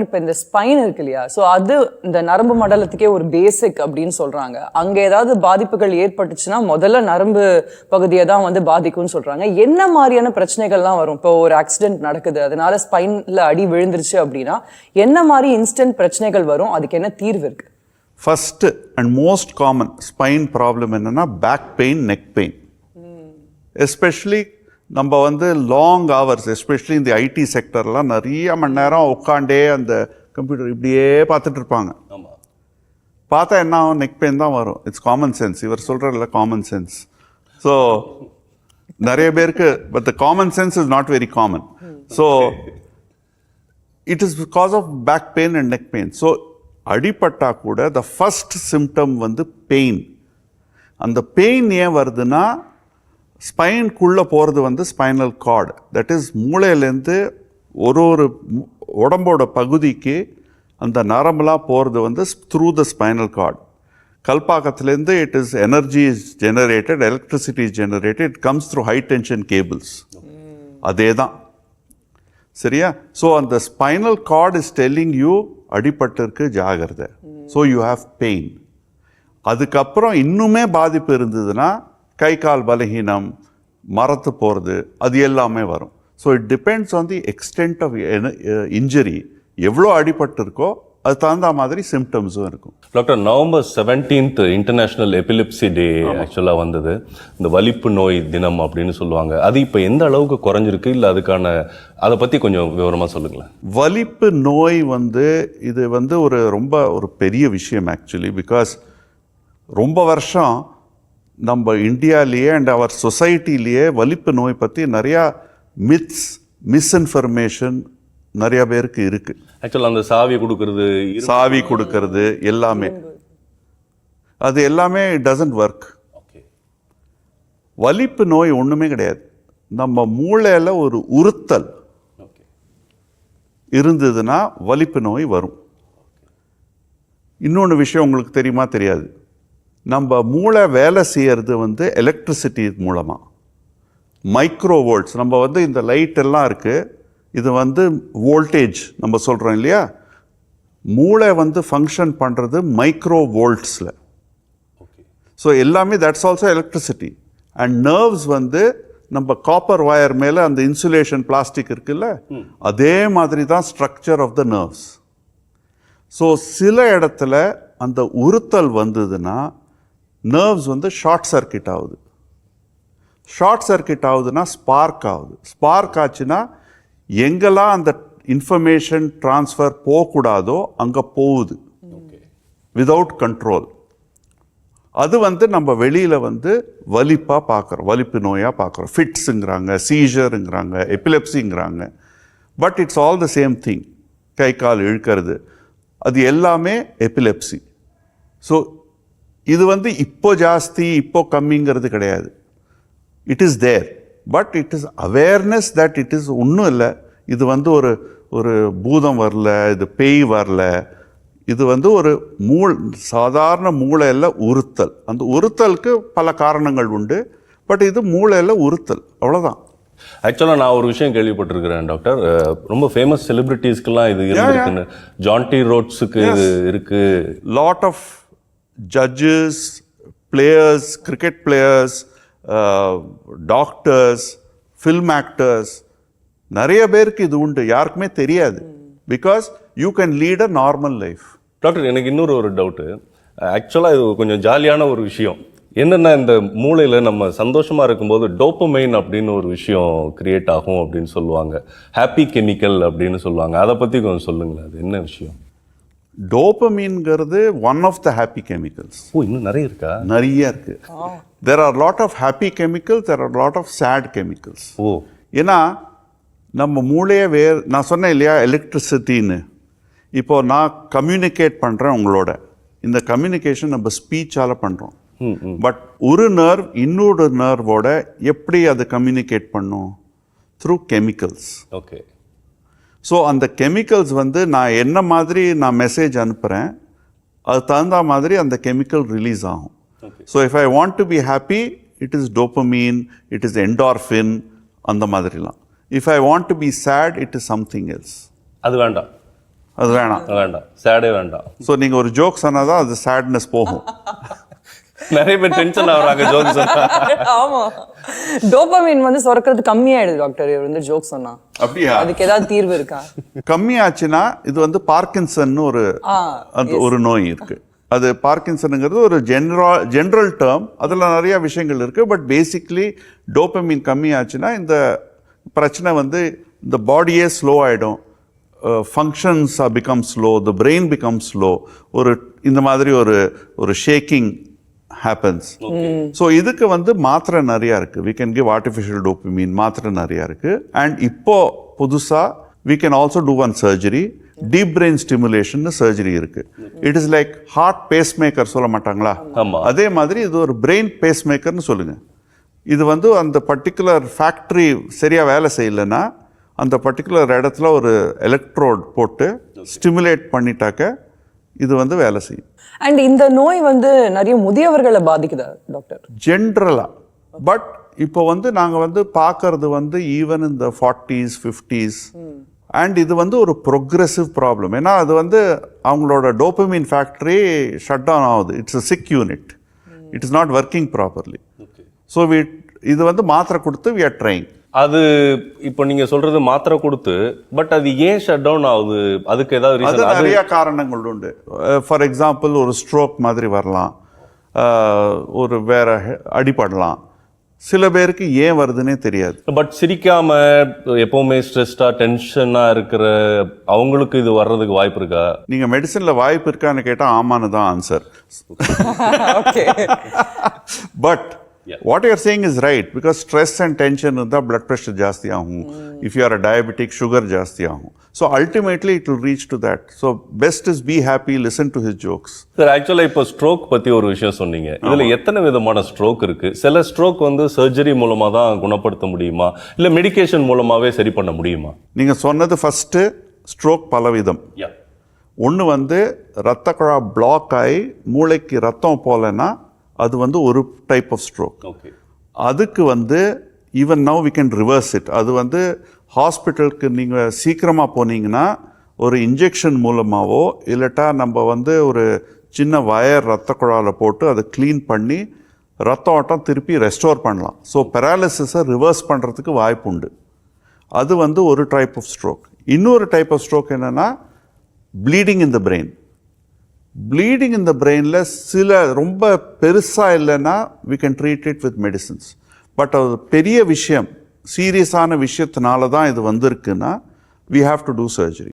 இப்போ இந்த ஸ்பைன் இருக்கு இல்லையா, ஸோ அது இந்த நரம்பு மண்டலத்துக்கே ஒரு பேசிக் அப்படின்னு சொல்றாங்க. அங்க ஏதாவது பாதிப்புகள் ஏற்பட்டுச்சுன்னா முதல்ல நரம்பு பகுதியை தான் வந்து பாதிக்கும்னு சொல்றாங்க. என்ன மாதிரியான பிரச்சனைகள்லாம் வரும்? இப்போ ஒரு ஆக்சிடென்ட் நடக்குது, அதனால ஸ்பைன்ல அடி விழுந்துருச்சு அப்படின்னா என்ன மாதிரி இன்ஸ்டன்ட் பிரச்சனைகள் வரும்? அதுக்கு என்ன தீர்வு இருக்கு? First and most common spine problem என்னன்னா back pain, neck pain. Especially நம்ம வந்து லாங் ஹவர்ஸ், எஸ்பெஷலி இந்த ஐடி செக்டர்லாம் நிறைய மணி நேரம் உட்காண்டே அந்த கம்ப்யூட்டர் இப்படியே பார்த்துட்டு இருப்பாங்க. பார்த்தா என்ன ஆகும்? நெக் பெயின் தான் வரும். It's common sense. இவர் சொல்கிறதில்ல காமன் சென்ஸ். ஸோ நிறைய பேருக்கு but the common sense is not very common. So it is because of back pain and neck pain. So அடிபட்டா கூட த ஃபர்ஸ்ட் சிம்டம் வந்து பெயின். அந்த பெயின் ஏன் வருதுன்னா, ஸ்பைனுக்குள்ளே போகிறது வந்து ஸ்பைனல் கார்டு. தட் இஸ் மூளையிலேருந்து ஒரு உடம்போட பகுதிக்கு அந்த நரம்புலாம் போகிறது வந்து த்ரூ த ஸ்பைனல் கார்டு. கல்பாக்கத்துலேருந்து it is energy is generated, electricity is generated, it comes through high tension cables. அதே தான், சரியா? ஸோ அந்த spinal cord is telling you அடிபட்டிருக்கு, ஜாகிரதை. So you have pain. அதுக்கப்புறம் இன்னுமே பாதிப்பு இருந்ததுன்னா கை கால் பலகீனம், மரத்து போகிறது, அது எல்லாமே வரும். So it depends on the extent of injury. எவ்வளோ அடிபட்டு இருக்கோ அது தகுந்த மாதிரி சிம்டம்ஸும் இருக்கும். Doctor, November 17th international epilepsy day ஆக்சுவலாக வந்தது. இந்த வலிப்பு நோய் தினம் அப்படின்னு சொல்லுவாங்க. அது இப்போ எந்த அளவுக்கு குறைஞ்சிருக்கு, இல்லை அதுக்கான அதை பற்றி கொஞ்சம் விவரமாக சொல்லுங்களேன். வலிப்பு நோய் வந்து இது வந்து ரொம்ப ஒரு பெரிய விஷயம் ஆக்சுவலி. பிகாஸ் ரொம்ப வருஷம் நம்ம இந்தியாவிலேயே அண்ட் அவர் சொசைட்டிலேயே வலிப்பு நோய் பற்றி நிறையா மித்ஸ், மிஸ்இன்ஃபர்மேஷன் நிறைய பேருக்கு இருக்கு. ஆக்சுவலாக அந்த சாவி கொடுக்கறது எல்லாமே, அது எல்லாமே டசன்ட் ஒர்க். வலிப்பு நோய் ஒன்றுமே கிடையாது. நம்ம மூளையில் ஒரு உறுத்தல் இருந்ததுன்னா வலிப்பு நோய் வரும். இன்னொன்று விஷயம் உங்களுக்கு தெரியுமா தெரியாது, நம்ம மூளை வேலை செய்யறது வந்து எலக்ட்ரிசிட்டி மூலமாக. மைக்ரோ வோல்ட்ஸ், நம்ம வந்து இந்த லைட் எல்லாம் இருக்குது, இது வந்து வோல்டேஜ் நம்ம சொல்கிறோம் இல்லையா. மூளை வந்து ஃபங்க்ஷன் பண்ணுறது மைக்ரோ வோல்ட்ஸில். ஸோ எல்லாமே that's also electricity. And nerves வந்து நம்ம காப்பர் வயர் மேலே அந்த இன்சுலேஷன் பிளாஸ்டிக் இருக்குல்ல, அதே மாதிரி தான் structure of the nerves. So சில இடத்துல அந்த உறுத்தல் வந்ததுன்னா நர்வ்ஸ் வந்து ஷார்ட் சர்க்கிட் ஆகுது. ஷார்ட் சர்க்கிட் ஆகுதுன்னா ஸ்பார்க் ஆகுது. ஸ்பார்க் ஆச்சுன்னா எங்கெல்லாம் அந்த இன்ஃபர்மேஷன் ட்ரான்ஸ்ஃபர் போகக்கூடாதோ அங்கே போகுது விதவுட் கண்ட்ரோல். அது வந்து நம்ம வெளியில் வந்து வலிப்பாக பார்க்குறோம், வலிப்பு நோயாக பார்க்குறோம். ஃபிட்ஸுங்கிறாங்க, சீஜருங்கிறாங்க, எபிலெப்சிங்கிறாங்க. But it's all the same thing. கை கால் இழுக்கிறது அது எல்லாமே எபிலெப்சி. ஸோ இது வந்து இப்போ ஜாஸ்தி இப்போ கம்மிங்கிறது கிடையாது. It is there, but it is awareness that it is ஒன்றும் இல்லை. இது வந்து ஒரு பூதம் வரல, இது பேய் வரல, இது வந்து ஒரு சாதாரண மூளையில் உறுத்தல். அந்த உறுத்தலுக்கு பல காரணங்கள் உண்டு, பட் இது மூளையில் உறுத்தல், அவ்வளோதான். ஆக்சுவலாக நான் ஒரு விஷயம் கேள்விப்பட்டிருக்கிறேன் டாக்டர், ரொம்ப ஃபேமஸ் செலிபிரிட்டிஸ்க்கெல்லாம் இது இருக்குன்னு. ஜான் டி ரோட்ஸுக்கு இது இருக்கு. Lot of judges, players, cricket players, doctors, film actors, நிறைய பேருக்கு இது உண்டு. யாருக்குமே தெரியாது. Because you can lead a normal life. Doctor, எனக்கு இன்னொரு டவுட்டு. ஆக்சுவலாக இது கொஞ்சம் ஜாலியான ஒரு விஷயம். என்னென்னா, இந்த மூளையில் நம்ம சந்தோஷமாக இருக்கும்போது டோப்பமைன் அப்படின்னு ஒரு விஷயம் கிரியேட் ஆகும் அப்படின்னு சொல்லுவாங்க. ஹாப்பி கெமிக்கல் அப்படின்னு சொல்லுவாங்க. அதை பற்றி கொஞ்சம் சொல்லுங்களேன், அது என்ன விஷயம்? டோப்பமீன்கிறது one of the happy chemicals. இன்னும் நிறைய இருக்கா? நிறைய இருக்கு. There are lot of happy chemicals, there are lot of sad chemicals. ஏன்னா நம்ம மூளையே நான் சொன்னேன் இல்லையா எலக்ட்ரிசிட்டின்னு. இப்போ நான் கம்யூனிகேட் பண்ணுறேன் உங்களோட, இந்த கம்யூனிகேஷன் நம்ம ஸ்பீச்சால் பண்ணுறோம். பட் ஒரு நர்வ் இன்னொரு நர்வோட எப்படி அது கம்யூனிகேட் பண்ணும்? Through chemicals. ஓகே. ஸோ அந்த கெமிக்கல்ஸ் வந்து நான் என்ன மாதிரி நான் மெசேஜ் அனுப்புகிறேன், அது தகுந்த மாதிரி அந்த கெமிக்கல் ரிலீஸ் ஆகும். So if I want to be happy, it is டோப்பமீன், it is endorphin, அந்த மாதிரிலாம். If I want to be sad, it is something else. அது வேண்டாம். அது வேணாம். வேண்டாம், சேடே வேண்டாம். ஸோ நீங்கள் ஒரு ஜோக் சொன்னால் தான் அது சேட்னஸ் போகும். நிறைய பேர் டென்ஷன் ஆகுறாங்க ஜோக் சொன்னா. ஆமா, டோபமைன் வந்து சுரக்கிறது கம்மியாயிடுது டாக்டர் இவர் வந்து ஜோக் சொன்னா. அப்படியா? அதுக்கு ஏதாவது தீர்வு இருக்கா? கம்மியாச்சுன்னா இது வந்து பார்க்கின்சன் ஒரு நோய் இருக்கு. அது பார்க்கின்சனுங்கிறது ஒரு ஜென்ரல் டேர்ம். அதில் நிறைய விஷயங்கள் இருக்கு. பட் பேசிக்லி டோபமைன் கம்மியாச்சுன்னா இந்த பிரச்சனை வந்து இந்த பாடியே ஸ்லோ ஆகிடும். Functions become slow, the brain become slow. இந்த மாதிரி ஒரு ஷேக்கிங் happens. ஸோ இதுக்கு வந்து மாத்திரை நிறையா இருக்குது. we can give artificial dopamine மாத்திரை நிறையா இருக்குது. அண்ட் இப்போ புதுசாக we can also do one surgery, deep brain stimulation surgery இருக்கு. It is like heart pacemaker சொல்ல மாட்டாங்களா, அதே மாதிரி இது ஒரு பிரெயின் பேஸ் மேக்கர்னு சொல்லுங்க. இது வந்து அந்த பர்டிகுலர் ஃபேக்ட்ரி சரியாக வேலை செய்யலைன்னா அந்த பர்டிகுலர் இடத்துல ஒரு எலக்ட்ரோட் போட்டு ஸ்டிமுலேட் பண்ணிட்டாக்க இது வந்து வேலை செய்யும். அண்ட் இந்த நோய் வந்து நிறைய முதியவர்களை பாதிக்குதா டாக்டர்? ஜென்ரலா. பட் இப்போ வந்து நாங்கள் வந்து பார்க்கறது வந்து ஈவன் இந்த 40s 50s. அண்ட் இது வந்து ஒரு ப்ரொக்ரெசிவ் ப்ராப்ளம். ஏன்னா அது வந்து அவங்களோட டோபமைன் ஃபேக்டரி ஷட் டவுன் ஆகுது. It's a sick unit. It is not working properly. So இது வந்து மாத்திரை கொடுத்து வி ஆர் ட்ரைங். அது இப்போ நீங்க சொல்றது மாத்திரை கொடுத்து, பட் அது ஏன் ஷட் டவுன் ஆகுது? அதுக்கு ஏதாவது ரீசன்? அது நிறைய காரணங்கள் உண்டு. ஃபார் எக்ஸாம்பிள் ஒரு ஸ்ட்ரோக் மாதிரி வரலாம், ஒரு வேற அடிபடலாம். சில பேருக்கு ஏன் வருதுன்னே தெரியாது. பட் சிரிக்காம எப்பவுமே ஸ்ட்ரெஸ்டா டென்ஷனா இருக்கிற அவங்களுக்கு இது வர்றதுக்கு வாய்ப்பு இருக்கா? நீங்க மெடிசன்ல வாய்ப்பு இருக்கான்னு கேட்டா ஆமான்னு தான் answer. But what you are saying is right, because stress and tension இருந்தா blood pressure ஜாஸ்தி ஆகும். if you are a diabetic, sugar ஜாஸ்தி ஆகும். so ultimately it will reach to that. so best is be happy, listen to his jokes. Sir, ஆக்சுவலா இப்போ stroke பத்தி ஒரு விஷயம் சொன்னீங்க. இதுல எத்தனை விதமான ஸ்ட்ரோக் இருக்கு? சில ஸ்ட்ரோக் வந்து சர்ஜரி மூலமா தான் குணப்படுத்த முடியுமா, இல்ல மெடிகேஷன் மூலமாவே சரி பண்ண முடியுமா? நீங்க சொன்னது ஃபர்ஸ்ட், ஸ்ட்ரோக் பலவிதம். ஒன்று வந்து ரத்த குழா பிளாக் ஆகி மூளைக்கு ரத்தம் போலன்னா அது வந்து ஒரு டைப் ஆஃப் ஸ்ட்ரோக். அதுக்கு வந்து even now we can reverse it. அது வந்து ஹாஸ்பிட்டலுக்கு நீங்கள் சீக்கிரமாக போனீங்கன்னா ஒரு இன்ஜெக்ஷன் மூலமாகவோ இல்லட்டா நம்ம வந்து ஒரு சின்ன வயர் ரத்த குழாவில் போட்டு அதை க்ளீன் பண்ணி ரத்த ஓட்டம் திருப்பி ரெஸ்டோர் பண்ணலாம். ஸோ பெராலிசிஸை ரிவர்ஸ் பண்ணுறதுக்கு வாய்ப்பு உண்டு. அது வந்து ஒரு டைப் ஆஃப் ஸ்ட்ரோக். இன்னொரு டைப் ஆஃப் ஸ்ட்ரோக் என்னென்னா bleeding in the brain. Bleeding இந்த பிரெயினில் சில ரொம்ப பெருசாக இல்லைன்னா we can treat it with medicines. But அது பெரிய விஷயம், சீரியஸான விஷயத்தினால தான் இது வந்திருக்குன்னா we have to do surgery.